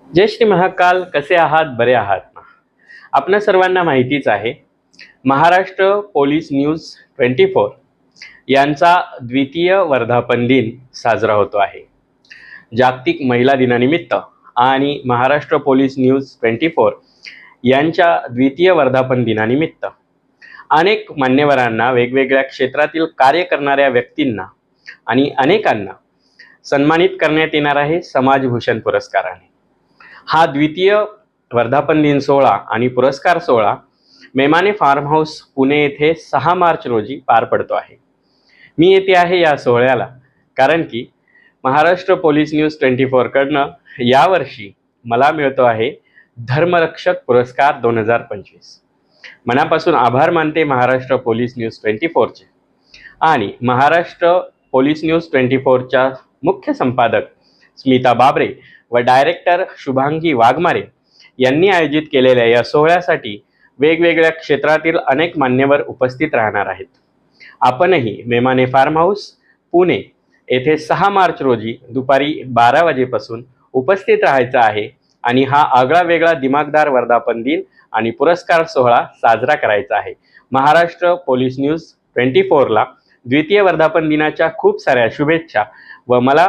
जय श्री महाकाल. कसे आहात? बरे आहात ना? आपणा सर्वांना माहितीच आहे, महाराष्ट्र पोलीस न्यूज 24 यांचा द्वितीय वर्धापन दिन साजरा होतो आहे. जागतिक महिला दिनानिमित्त आणि महाराष्ट्र पोलीस न्यूज 24 यांच्या द्वितीय वर्धापन दिनानिमित्त अनेक मान्यवरांना, वेगवेगळ्या क्षेत्रातील कार्य करणाऱ्या व्यक्तींना आणि अनेकांना सन्मानित करण्यात येणार आहे समाजभूषण पुरस्काराने. हा द्वितीय वर्धापन दिन सोहळा आणि पुरस्कार सोहळा मेमाने फार्म हाऊस पुणे येथे 6 मार्च रोजी पार पडतो आहे. मी येथे आहे या सोहळ्याला कारण की महाराष्ट्र पोलीस न्यूज 24 कडनं यावर्षी मला मिळतो आहे धर्मरक्षक पुरस्कार 2025. मनापासून आभार मानते महाराष्ट्र पोलीस न्यूज 24 चे आणि महाराष्ट्र पोलीस न्यूज 24च्या मुख्य संपादक स्मिता बाबरे व डायरेक्टर शुभांगी वाघमारे यांनी आयोजित केलेल्या या सोहळ्यासाठी वेगवेगळ्या क्षेत्रातील अनेक मान्यवर उपस्थित राहणार आहेत. आपणही मेमाने फार्म हाऊस पुणे येथे 6 मार्च रोजी दुपारी 12 वाजेपासून उपस्थित राहायचं आहे आणि हा आगळा वेगळा दिमागदार वर्धापन दिन आणि पुरस्कार सोहळा साजरा करायचा आहे. महाराष्ट्र पोलीस न्यूज 24ला द्वितीय वर्धापन दिनाच्या खूप साऱ्या शुभेच्छा व मला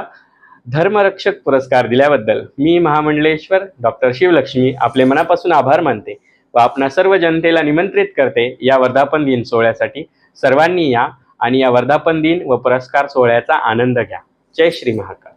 धर्मरक्षक पुरस्कार दिल्याबद्दल मी महामंडलेश्वर डॉक्टर शिवलक्ष्मी आपले मनापासून आभार मानते व आपणा सर्व जनतेला निमंत्रित करते या वर्धापन दिन सोहळ्यासाठी. सर्वांनी या आणि या वर्धापन दिन व पुरस्कार सोहळ्याचा आनंद घ्या. जय श्री महाकाल.